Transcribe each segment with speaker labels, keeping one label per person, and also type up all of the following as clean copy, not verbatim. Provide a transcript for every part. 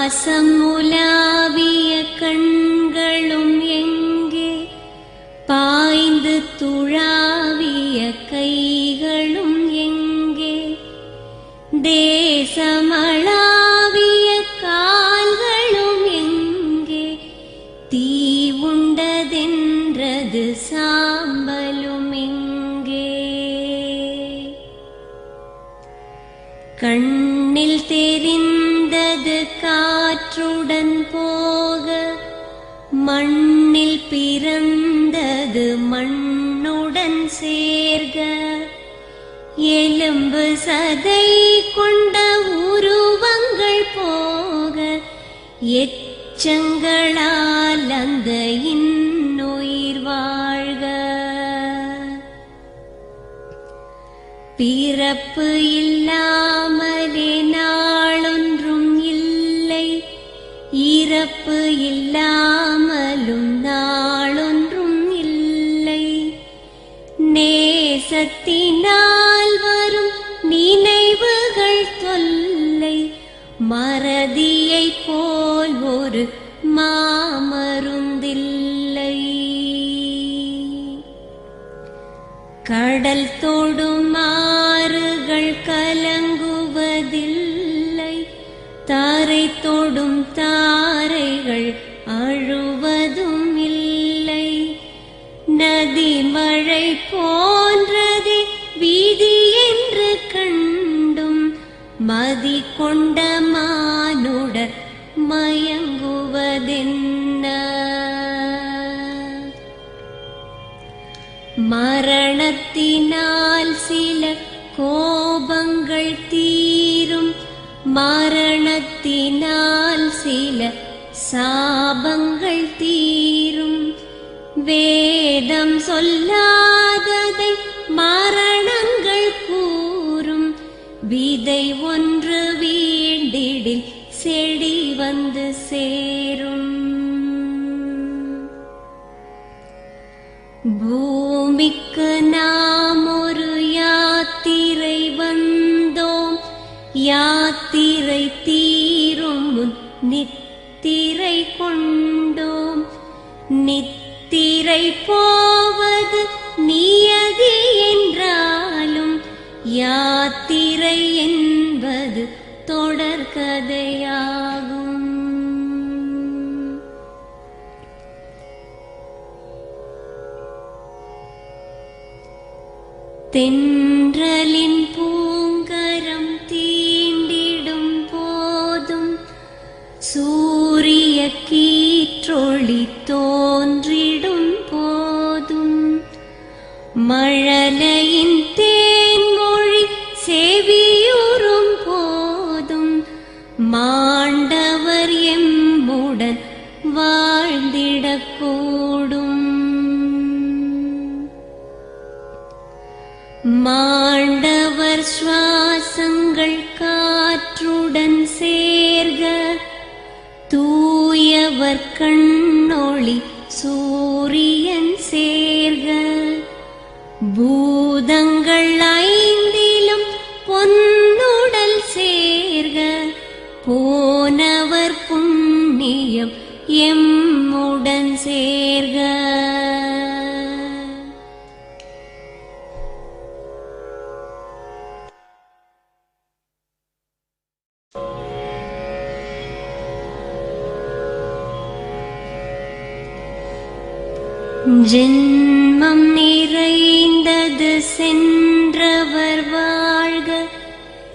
Speaker 1: பாசம் உலாவிய கண்களும் எங்கே, பாய்ந்து துழாவிய கைகளும் எங்கே, தேசமளாவிய கால்களும் எங்கே, தீ உண்டதென்றது சாம்பலும் எங்கே. கண்ணில் தெரிந்தது காற்றுடன் போக, மண்ணில் பிறந்தது மண்ணுடன் சேர்க, எலும்பு சதை கொண்ட உருவங்கள் போக, எச்சங்களால் அந்த இன்னுயிர் வாழ்க. பிறப்பு இல்லாமலே நாளொன்றும் இல்லை, இறப்பு இல்லாமலும் நாளொன்றும் இல்லை. நேசத்தினால் வரும் நினைவுகள் தொல்லை, மறதியைப் போல் ஒரு மாமருந்தில்லை. கடல் தொடும் ஆறுகள் கலங்குவதில்லை, தாரை தொடும் தாரைகள் அழுவதும் இல்லை. நதி மழை போன்றதே வீதி என்று கண்டும், மதி கொண்ட மானுடர் மயங்குவதென்ன. மரணத்தினால் சில கோபங்கள் தீரும், மரணத்தினால் சில சாபங்கள் தீரும். வேதம் சொல்லாததை மரணங்கள் கூறும், விதை ஒன்று வீண்டிடில் செடி வந்து சேரும். பூமிக்கு நாம் ஒரு யாத்திரை வந்தோம், யாத்திரை தீரும் முன் நித்திரை கொண்டோம். நித்திரை போவது நியதி என்றாலும், யாத்திரை என்பது தொடர்கதையாகும். தென்றலின் பூங்கரம் தீண்டிடும் போதும், சூரிய கீற்றொளி தோன்றிடும் போதும், மழலையின் தேன்மொழி செவியுறும் போதும், மாண்டவர் எம்முடன் வாழ்ந்திடக்கூடும். மாண்டவர் சுவாசங்கள் காற்றுடன் சேர்க, தூயவர் கண்ணொளி சூரியன் சேர்க. பூதங்கள் ஐந்திலும் பொன்னுடல் சேர்க, போனவர் புண்ணியம் எம்முடன் சேர்க. ஜென்மம் நிறைந்தது சென்றவர் வாழ்க,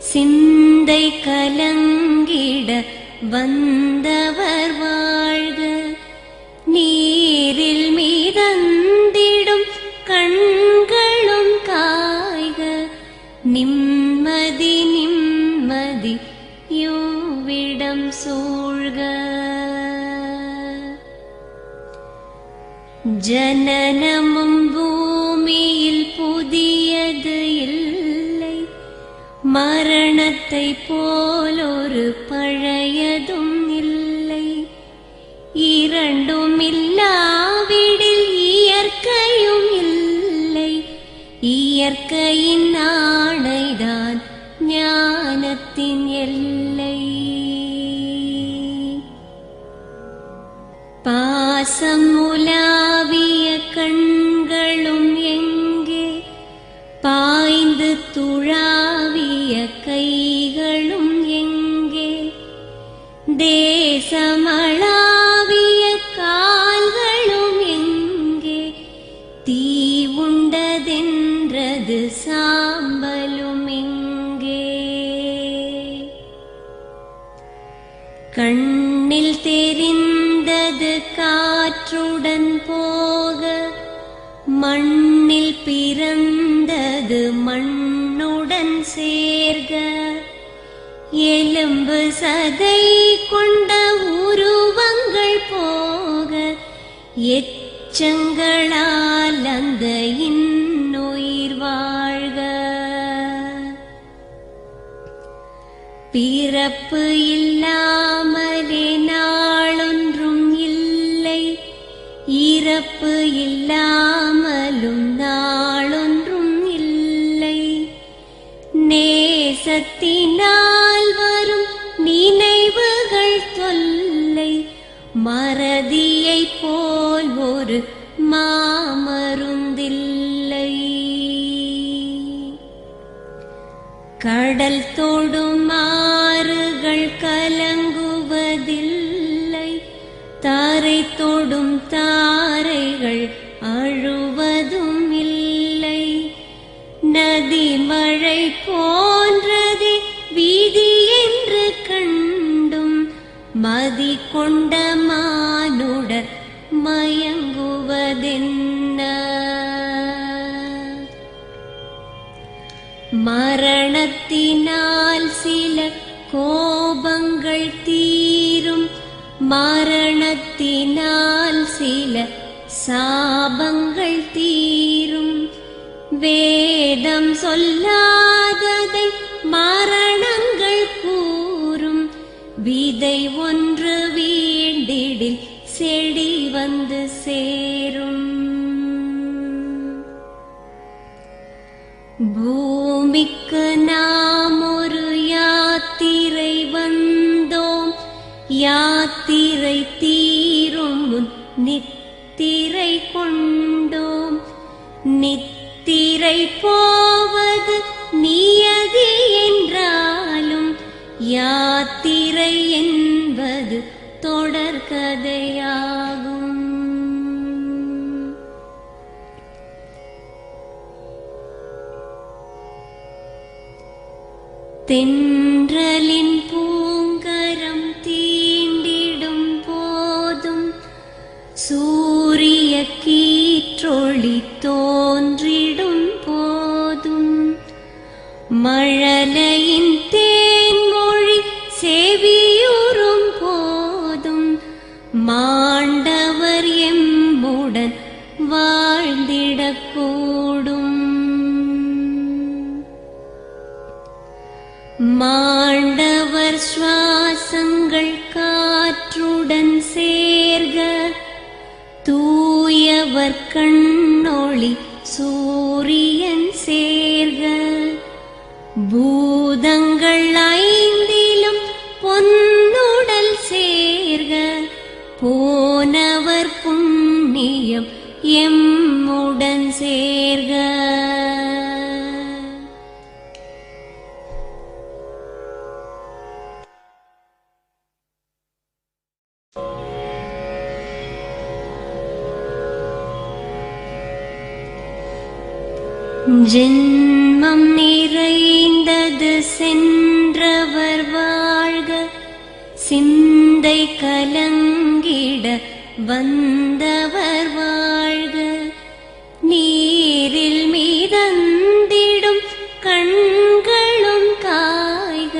Speaker 1: சிந்தை கலங்கிட வந்தவர் வாழ்க. நீரில் மிதந்திடும் கண்களும் காய்க, நிம்மதி நிம்மதி யோவிடம் சூழ்க. ஜனனமும் பூமியில் புதியது இல்லை, மரணத்தை போலொரு பழையதும் இல்லை. இரண்டும் இல்லாவிடில் இயற்கையும் இல்லை, இயற்கையின் ஆணைதான் ஞானத்தின் எல்லை. பாசம் உலாவிய கண்களும் எங்கே, பாய்ந்து துழாவிய கைகளும் எங்கே, தேசமளாவிய கால்களும் எங்கே, தீ உண்டதென்றது சாம்பலும் எங்கே. கண்ணில் தெரிந்தது காற்றுடன் போக, மண்ணில் பிறந்தது மண்ணுடன் சேர்க, எலும்பு சதை கொண்ட உருவங்கள் போக, எச்சங்களால் அந்த இன்னுயிர் வாழ்க. பிறப்பு இல்லாமலே நாளொன்றும் இல்லை, இறப்பு இல்லாமலும் நாளொன்றும் இல்லை. நேசத்தினால் வரும் நினைவுகள் தொல்லை, மறதியைப் போல் ஒரு மாமருந்தில்லை. கடல் தொடும் ஆறுகள் கலங்குவதில்லை, தாரை தொடும் தாரைகள் அழுவதும் இல்லை. நதி மழை போன்றதே வீதி என்று கண்டும், மதி கொண்ட மானுடர் மயங்குவதென்ன. மரணத்தினால் சில கோபங்கள் தீரும், மரணத்தினால் சில சாபங்கள் தீரும். வேதம் சொல்லாததை மரணங்கள் கூறும், விதை ஒன்று வீண்டிடில் செடி வந்து சேரும். பூமிக்கு நாம் ஒரு யாத்திரை வந்தோம், யாத்திரை தீரும் முன் நித்திரை கொண்டோம். நித்திரை போவது நியதி என்றாலும், யாத்திரை என்பது தொடர்கதையாகும். தென்றலின் பூங்கரம் தீண்டிடும் போதும், சூரிய கீற்றொளி தோன்றிடும் போதும், மழலையின் தேன்மொழி செவியுறும் போதும், மாண்டவர் எம்முடன் வாழ்ந்திடக்கூடும். மாண்டவர் சுவாசங்கள் காற்றுடன் சேர்க, தூயவர் கண்ணொளி சூரியன் சேர்க. பூதங்கள் ஐந்திலும் பொன்னுடல் சேர்க, போனவர் புண்ணியம் எம்முடன் சேர்க. ஜென்மம் நிறைந்தது சென்றவர் வாழ்க, சிந்தை கலங்கிட வந்தவர் வாழ்க. நீரில் மிதந்திடும் கண்களும் காய்க,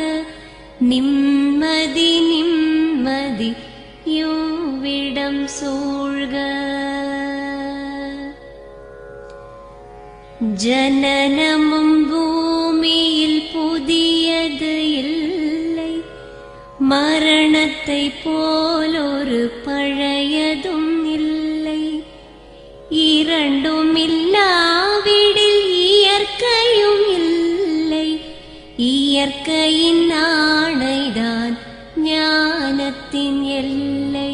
Speaker 1: நிம்மதி நிம்மதி யோவிடம் சூழ்க. ஜனனமும் பூமியில் புதியது இல்லை, மரணத்தை போலொரு பழையதும் இல்லை. இரண்டும் இல்லாவிடில் இயற்கையும் இல்லை, இயற்கையின் ஆணைதான் ஞானத்தின் எல்லை.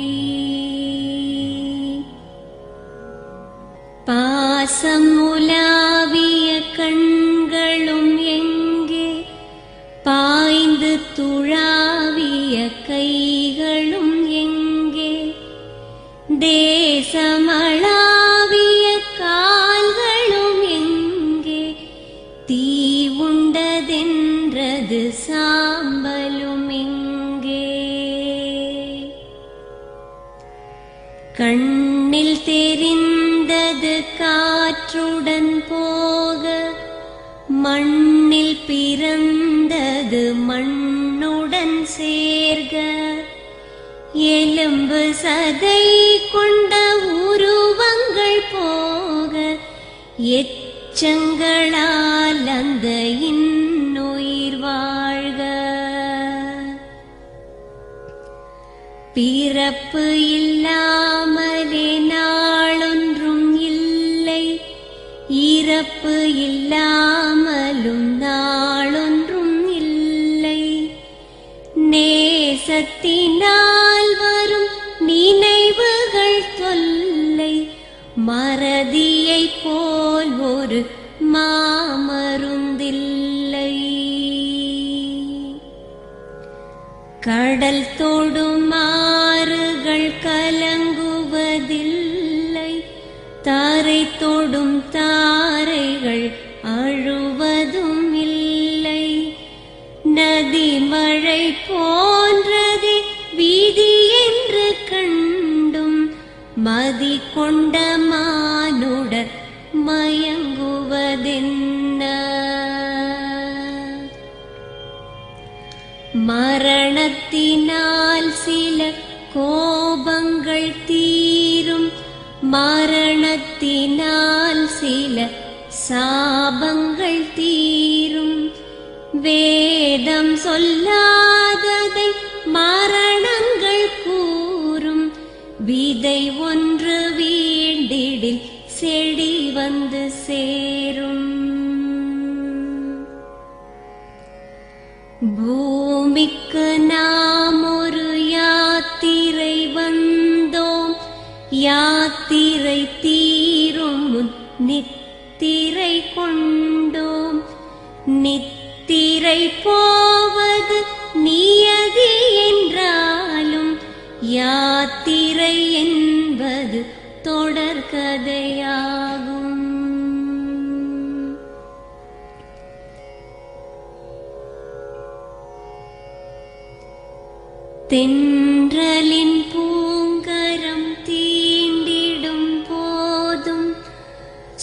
Speaker 1: கண்ணில் தெரிந்தது காற்றுடன் போக, மண்ணில் பிறந்தது மண்ணுடன் சேர்க. எலும்பு சதை கொண்ட உருவங்கள் போக, எச்சங்களால் அந்த இன்னுயிர் வாழ்க. பிறப்பு இல்லாமலே நாளொன்றும் இல்லை, இறப்பு இல்லாமலும் நாளொன்றும் இல்லை. நேசத்தினால் வரும் நினைவுகள் தொல்லை, மறதியைப் போல் ஒரு மாமருந்தில்லை. கடல் தொடும் ஆறுகள் கலங்குவதில்லை, தாரை தொடும் தாரைகள் அழுவதும் இல்லை. நதி மழை போன்றதே வீதி என்று கண்டும், மதி கொண்ட மானுடர் மயங்குவதென்ன? மரணத்தினால் சில கோபங்கள் தீரும், மரணத்தினால் சில சாபங்கள் தீரும். வேதம் சொல்லாததை மரணங்கள் கூறும், விதை ஒன்று வீண்டிடில் செடி வந்து சேரும். பூமிக்கு நாம் ஒரு யாத்திரை வந்தோம், யாத்திரை தீரும் முன் நித்திரை கொண்டோம். நித்திரை போவது நியதி என்றாலும், யாத்திரை என்பது தொடர்கதையாகும். தென்றலின் பூங்கரம் தீண்டிடும் போதும்,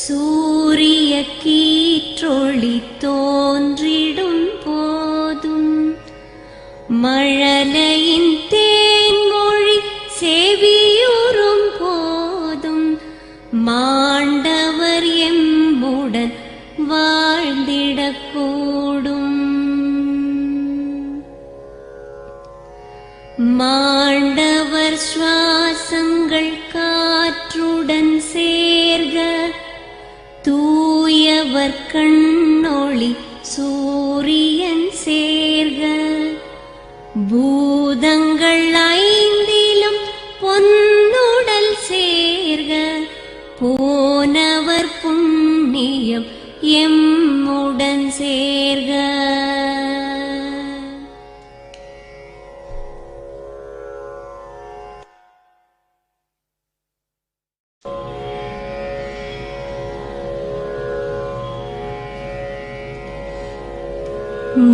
Speaker 1: சூரிய கீற்றொளி தோன்றிடும் போதும், மழலையின் தேன்மொழி செவியுறும் போதும், மாண்டவர் எம்முடன் வாழ்ந்திடக்கூடும். மாண்டவர் சுவாசங்கள் காற்றுடன் சேர்க, தூயவர் கண்ணொளி சூரியன் சேர்க. பூதங்கள் ஐந்திலும் பொன்னுடல் சேர்க, போனவர் புண்ணியம் எம்முடன் சேர்க.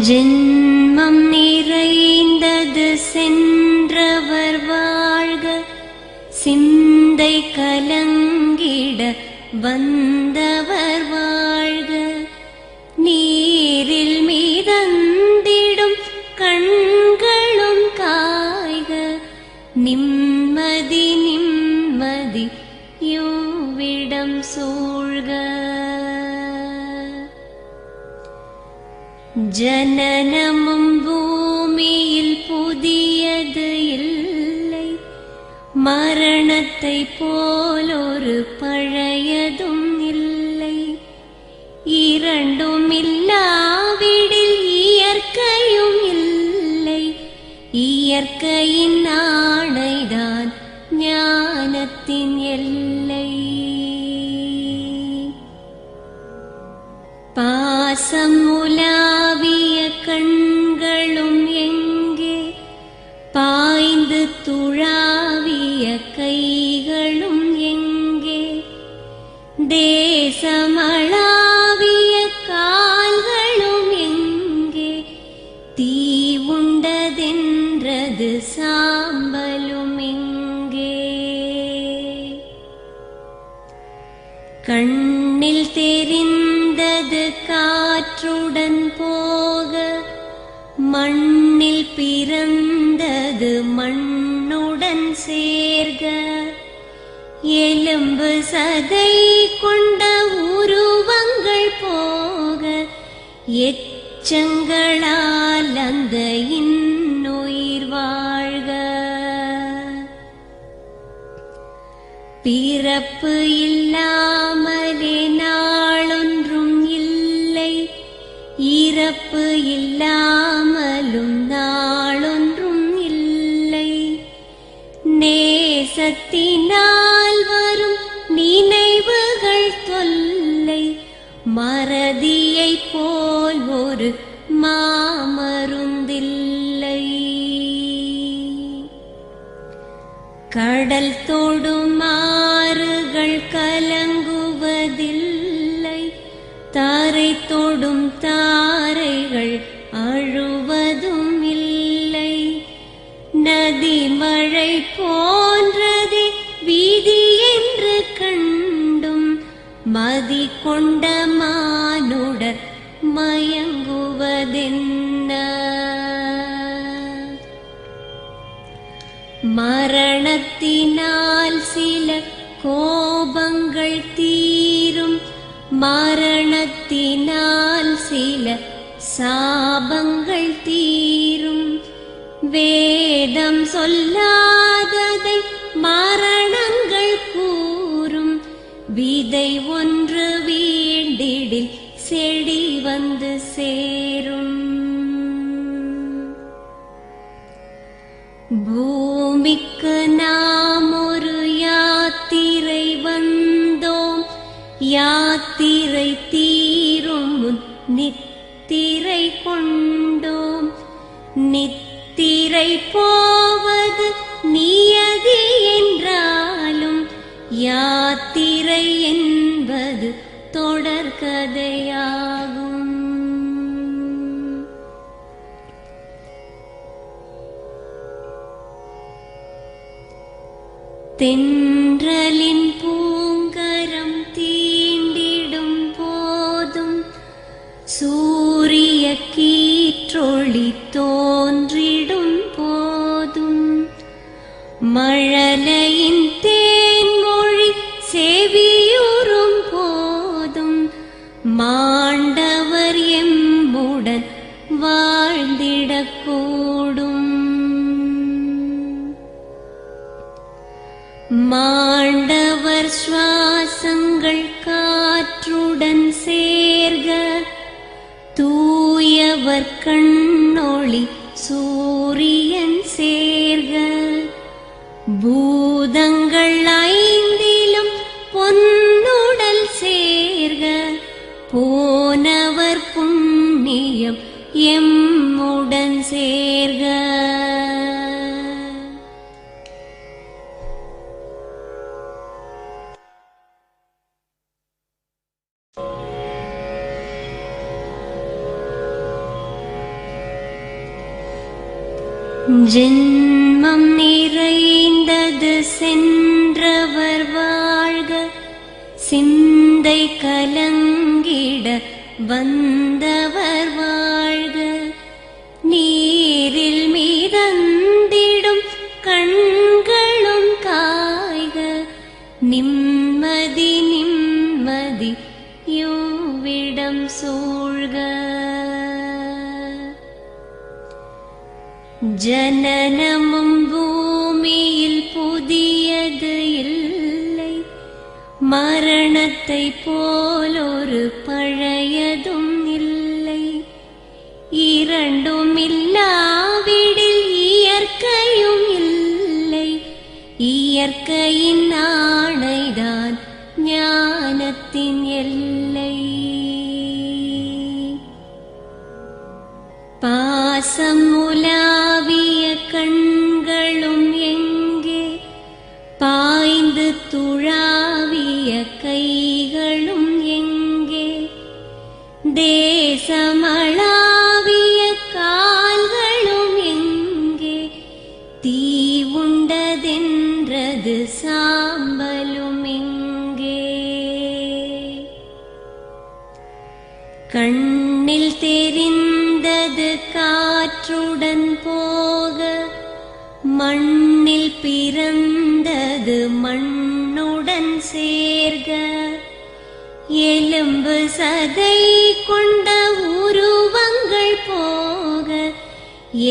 Speaker 1: ஜென்மம் நிறைந்தது சென்றவர் வாழ்க, சிந்தை கலங்கிட வந்தவர் வாழ்க. நீரில் மிதந்திடும் கண்களும் காய்க, நிம்மதி நிம்மதி யோவிடம் சூழ்க. ஜனனமும் பூமியில் புதியது இல்லை, மரணத்தை போலொரு பழையதும் இல்லை. இரண்டும் இல்லாவிடில் இயற்கையும் இல்லை, இயற்கையின் ஆணைதான் ஞானத்தின் எல்லை. பாசம் உலாவிய கண்களும் எங்கே, பாய்ந்து துழாவிய கைகளும் எங்கே, தேசமளாவிய கால்களும் எங்கே, தீ உண்டதென்றது சாம்பலும் எங்கே. கண்ணில் தெரிந்தது காற்றுடன் போக, மண்ணில் பிறந்தது மண்ணுடன் சேர்க. எலும்பு சதை கொண்ட உருவங்கள் போக, எச்சங்களால் அந்த இன்னுயிர் வாழ்க. பிறப்பு இல்லாமலே நாளொன்றும் இல்லை, இறப்பு இல்லாமலும் நாளொன்றும் இல்லை. நேசத்தினால் வரும் நினைவுகள் தொல்லை, மறதியைப் போல் ஒரு மாமருந்தில்லை. கடல் தொடும் ஆறுகள் கலங்குவதில்லை, தாரை தொடும் தாரைகள் அழுவதும் இல்லை. நதி மழை போன்றதே வீதி என்று கண்டும், மதி கொண்ட மானுடர் மயங்குவதென்ன? மரணத்தினால் சில கோபங்கள் தீரும், மரணத்தினால் சில சாபங்கள் தீரும். வேதம் சொல்லாததை மரணங்கள் கூறும், விதை ஒன்று வீண்டிடில் செடி வந்து சேரும். பூமிக்கு நாம் ஒரு யாத்திரை வந்தோம், யாத்திரை தீரும் முன் நித்திரை கொண்டோம். நித்திரை போவது நியதி என்றாலும், யாத்திரை என்பது தொடர்கதையாகும். தென்றலின் பூங்கரம் தீண்டிடும் போதும், சூரிய கீற்றொளி தோன்றிடும் போதும், மழலையின் தேன்மொழி செவியுறும் போதும், மாண்டவர் எம்முடன் வாழ்ந்திடக்கூடும். மாண்டவர் சுவாசங்கள் காற்றுடன் சேர்க, தூயவர் கண்ணொளி சூரியன் சேர்க. பூதங்கள் ஐந்திலும் பொன்னுடல் சேர்க, போனவர் புண்ணியம் எம்முடன் சேர்க. ஜென்மம் நிறைந்தது சென்றவர் வாழ்க, சிந்தை கலங்கிட வந்தவர் வாழ்க. நீரில் மிதந்திடும் கண்களும் காய்க, நிம்மதி நிம்மதி யோவிடம் சூழ்க. ஜனனமும் பூமியில் புதியது இல்லை, மரணத்தை போலொரு பழையதும் இல்லை. இரண்டும் இல்லாவிடில் இயற்கையும் இல்லை, இயற்கையின் ஆணைதான் ஞானத்தின் எல்லை. பாசம் உலாவிய கண்களும் எங்கே, பாய்ந்து துழாவிய கைகளும் எங்கே, தேசமளாவிய கால்களும் எங்கே, தீ உண்டதென்றது சாம்பலும் எங்கே. கண்ணில் தெரிந்தது காற்றுடன் போக, மண்ணில் பிறந்தது மண்ணுடன் சேர்க. எலும்பு சதை கொண்ட உருவங்கள் போக,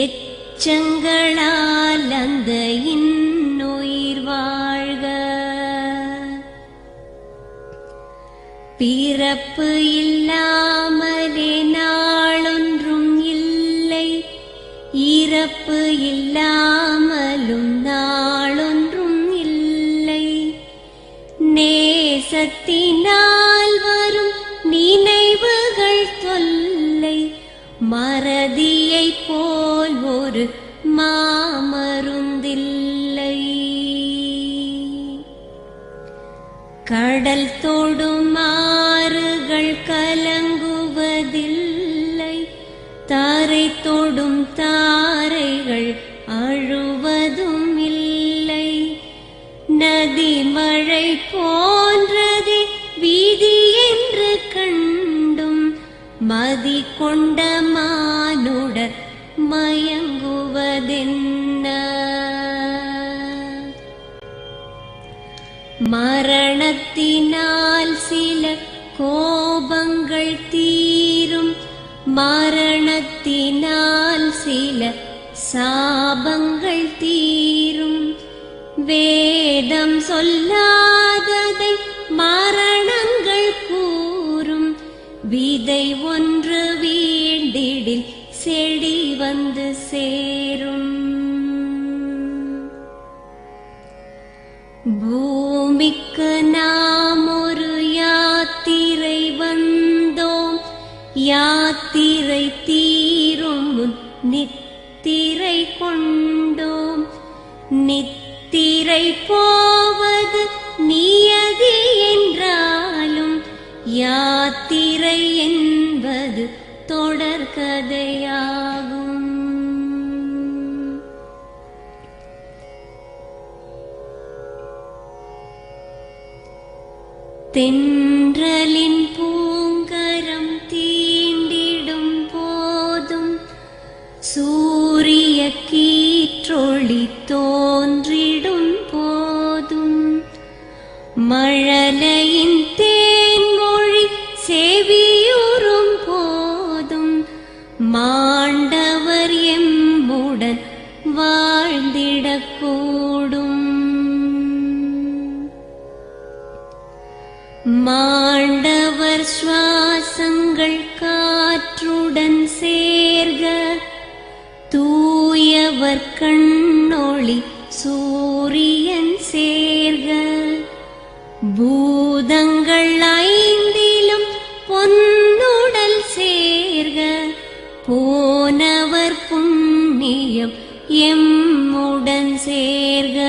Speaker 1: எச்சங்களால் அந்த இன்னுயிர் வாழ்க. பிறப்பு இல்லாமலே நாளொன்றும் இல்லை, இறப்பு இல்லாமலும் நாளொன்றும் இல்லை. நேசத்தினால் வரும் நினைவுகள் தொல்லை, மறதியைப் போல் ஒரு மாமருந்தில்லை. கடல் தொடும் ஆறுகள் கலங்குவதில்லை, தாரை தொடும் தாரைகள் அழுவதும் இல்லை. நதி மழை போன்றதே வீதி என்று கண்டும், மதி கொண்ட மானுடர் மயங்குவதென்ன? மரணத்தினால் சில கோபங்கள் தீரும், மரணத்தினால் சில சாபங்கள் தீரும். வேதம் சொல்லாததை மரணங்கள் கூறும், விதை ஒன்று வீழ்ந்திடில் செடி வந்து சேரும். பூமிக்கு நாம் ஒரு யாத்திரை வந்தோம், யாத்திரை தீரும் முன் நித்திரை கொண்டோம். நித்திரை போவது நியதி என்றாலும், யாத்திரை என்பது தொடர்கதையாகும். தென்றலின் பூங்கரம் தீண்டிடும் போதும், சூரிய கீற்றொளி தோன்றிடும் போதும், மழலையின் தேன்மொழி செவியுறும் போதும், மாண்டவர் எம்முடன் வாழ்ந்திடக்கூடும். மாண்டவர் சுவாசங்கள் காற்றுடன் சேர்க, தூயவர் கண்ணொளி சூரியன் சேர்க. பூதங்கள் ஐந்திலும் பொன்னுடல் சேர்க, போனவர் புண்ணியம் எம்முடன் சேர்க.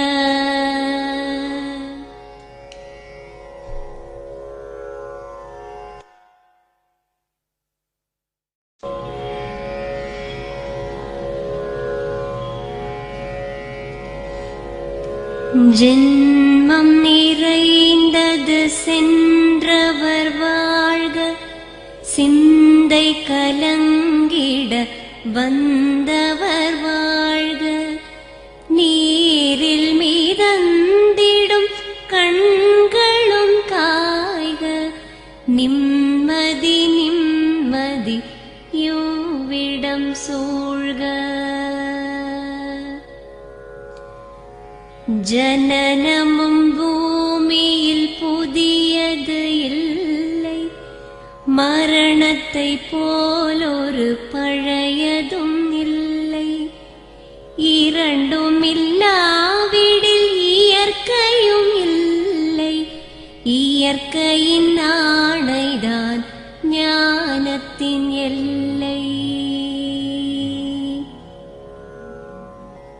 Speaker 1: ஜென்மம் நிறைந்தது சென்றவர் வாழ்க, சிந்தை கலங்கிட வந்தவர் வாழ்க. நீரில் மிதந்திடும் கண்களும் காய்க, நிம்மதி நிம்மதி யோவிடம் சூழ்க. ஜனனமும் பூமியில் புதியது இல்லை, மரணத்தை போலொரு பழையதும் இல்லை. இரண்டும் இல்லாவிடில் இயற்கையும் இல்லை, இயற்கையின் ஆணைதான் ஞானத்தின் எல்லை.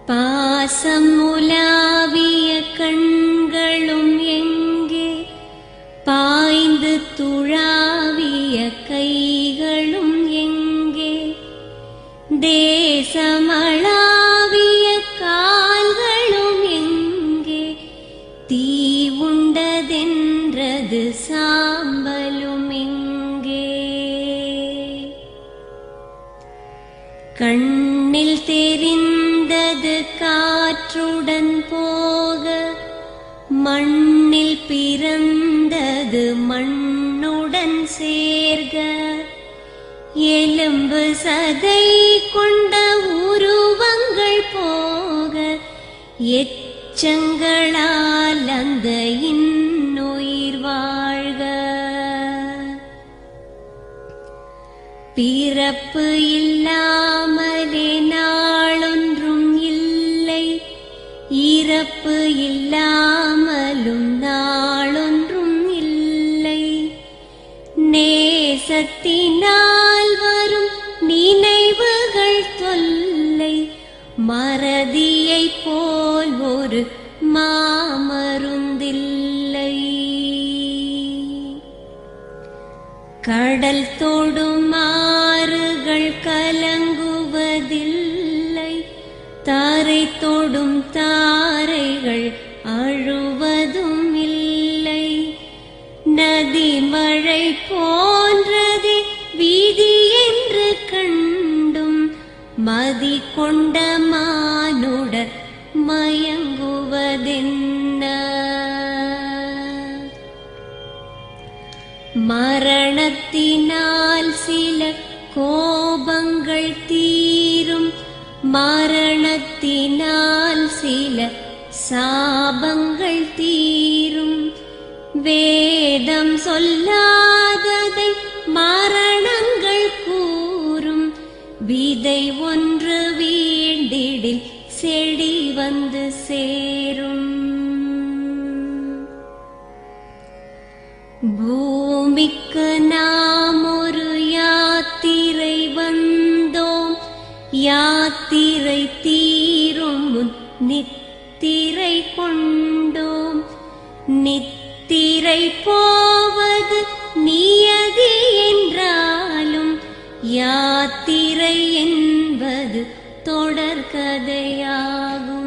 Speaker 1: பாசம் உலாவிய கண்களும் எங்கே, பாய்ந்து துழாவிய கைகளும் எங்கே, தேசமளாவிய கால்களும் எங்கே, தீ உண்டதென்றது சாம்பலும் எங்கே. போக மண்ணில் பிறந்தது மண்ணுடன் சேர்க. எலும்பு சதை கொண்ட உருவங்கள் போக எச்சங்களால் அந்த இன்னுயிர் வாழ்க. பிறப்பு இல்லாமலே நாளொன்றும் இல்லை, இறப்பு இல்லாமலும் நாளொன்றும் இல்லை. நேசத்தினால் வரும் நினைவுகள் தொல்லை, மறதியைப் போல் ஒரு மாமருந்தில்லை. கடல் தொடும் ஆறுகள் கலங்குவதில்லை, தாரை தொடும் தாரைகள் அழுவதும் இல்லை. நதி மழை போன்றதே வீதி என்று கண்டும் மதி கொண்ட மானுடர் மயங்குவதென்ன. மரணத்தினால் சில கோபங்கள் தீரும், மரணத்தினால் சில சாபங்கள் தீரும். வேதம் சொல்லாததை மரணங்கள் கூறும், விதை ஒன்று வீண்டிடில் செடி வந்து சேரும். பூமிக்கு நாம் ஒரு யாத்திரை வந்தோம், யாத்திரை தீரும் முன் நித்திரை கொண்டோம். நித்திரை போவது நியதி என்றாலும் யாத்திரை என்பது தொடர்கதையாகும்.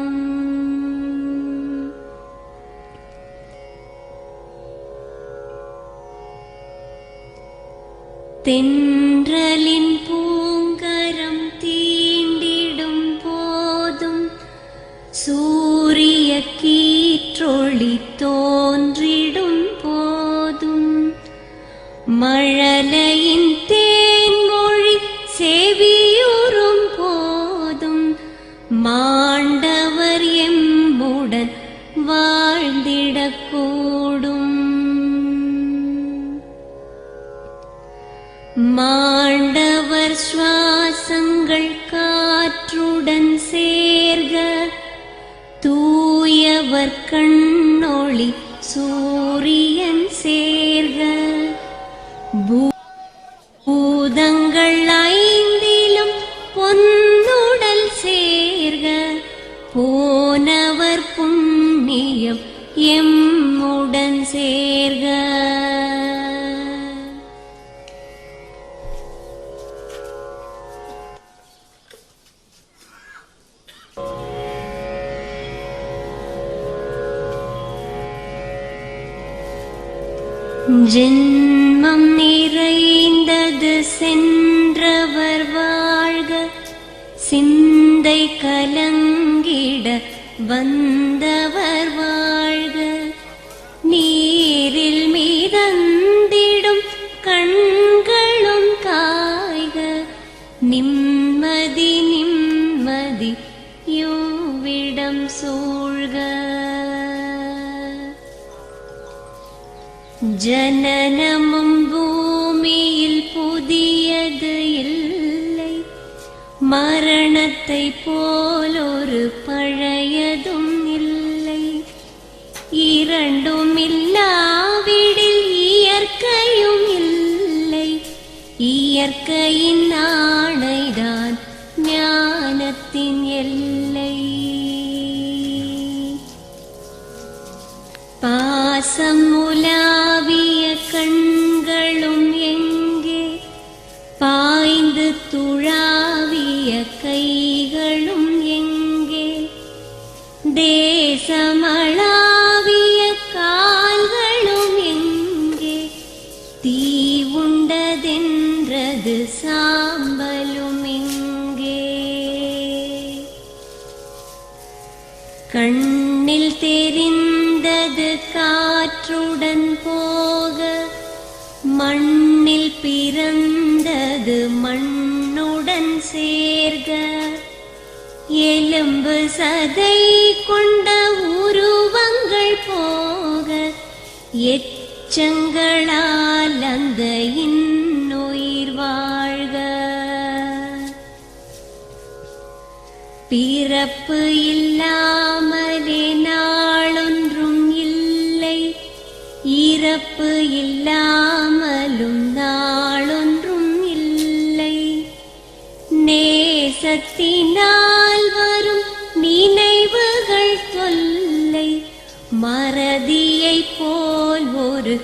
Speaker 1: தென்றலின் பூங்கரம் தீண்டிடும் போதும் சூரிய கீற்றொளி தோன்றிடும் போதும் மழலையின் தேன்மொழி செவியுறும் போதும் மாண்டவர் எம்முடன் வாழ்ந்திடக்கூடும். மாண்டவர் சுவாசங்கள் காற்றுடன் சேர்க, தூயவர் கண்ணொளி சூரியன் சேர்க. பூதங்கள் ஐந்திலும் பொன்னுடல் சேர்க, போனவர் புண்ணியம் எம்முடன் சேர்க. ஜென்மம் நிறைந்தது சென்றவர் வாழ்க, சிந்தை கலங்கிட வந்தவர் வாழ்க. நீரில் மிதந்திடும் கண்களும் காய்க, நிம்மதி நிம்மதி யோவிடம் சூழ்க. ஜனனமும் பூமியில் புதியது இல்லை, மரணத்தை போல் ஒரு பழையதும் இல்லை. இரண்டும் இல்லாவிடில் இயற்கையும் இல்லை, இயற்கையின் ஆணைதான் ஞானத்தின் எல்லை. பாசம் உலாவிய கண்களும் எங்கே, பாய்ந்து துழாவிய கைகளும் எங்கே. தேசமளாவிய கால்களும் எங்கே, தீ உண்டதென்றது சாம்பலும் எங்கே. கண் கண்ணில் தெரிந்தது காற்றுடன் போக, மண்ணில் பிறந்தது மண்ணுடன் சேர்க. எலும்பு சதை கொண்ட உருவங்கள் போக, எச்சங்களால் அந்த இன்னுயிர் வாழ்க. பிறப்பு இல்லாமலே நாளொன்றும் இல்லை, இறப்பு இல்லாமலும் நாளொன்றும் இல்லை. நேசத்தினால் வரும் நினைவுகள் தொல்லை, மறதியைப் போல் ஒரு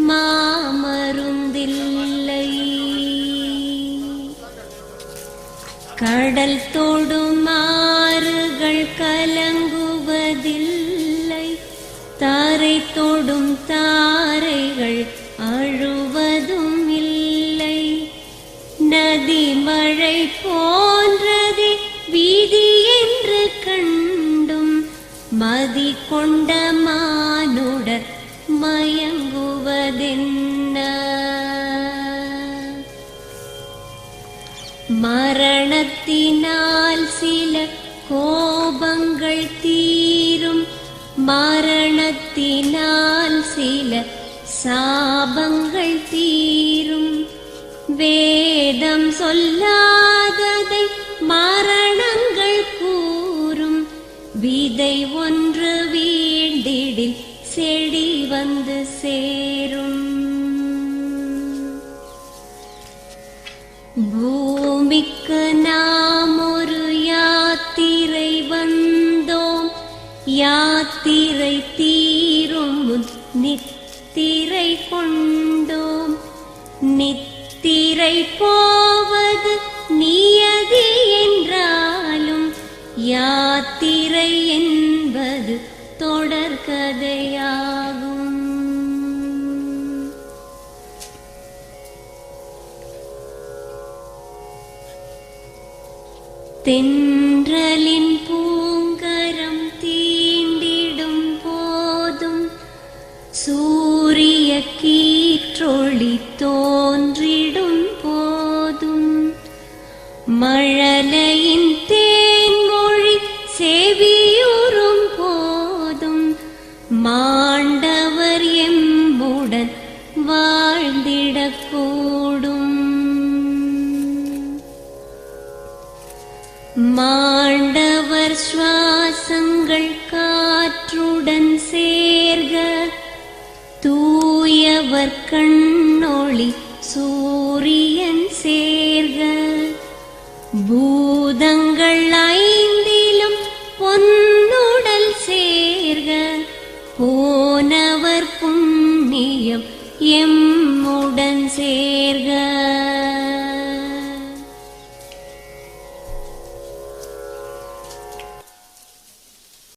Speaker 1: மாமருந்தில்லை. கடல் தொடும் ஆறுகள் கலங்குவதில்லை, தாரை தொடும் தாரைகள் அழுவதும் இல்லை. நதி மழை போன்றதே வீதி என்று கண்டும், மதி கொண்ட மானுடர் மயங்குவதென்ன? மரணத்தினால் சில கோபங்கள் தீரும், மரணத்தினால் சில சாபங்கள் தீரும். வேதம் சொல்லாததை மரணங்கள் கூறும், விதை ஒன்று வீண்டிடில் செடி வந்து சேரும். பூமிக்கு நாம் ஒரு யாத்திரை வந்தோம், யாத்திரை தீரும் முன் நித்திரை கொண்டோம். நித்திரை போவது நியதி என்றாலும், யாத்திரை என்பது தொடர்கதையாகும். தென்றலின் பூங்கரம் தீண்டிடும் போதும், சூரிய கீற்றொளி தோன்றிடும் போதும், மழலையின் தேன்மொழி செவியுறும் போதும், மாண்டவர் எம்முடன் வாழ்ந்திடக்கூடும். மாண்டவர் சுவாசங்கள் காற்றுடன் சேர்க, தூயவர் கண்ணொளி சூரியன் சேர்க. பூதங்கள் ஐந்திலும் பொன்னுடல் சேர்க, போனவர் புண்ணியம் எம்முடன் சேர்க.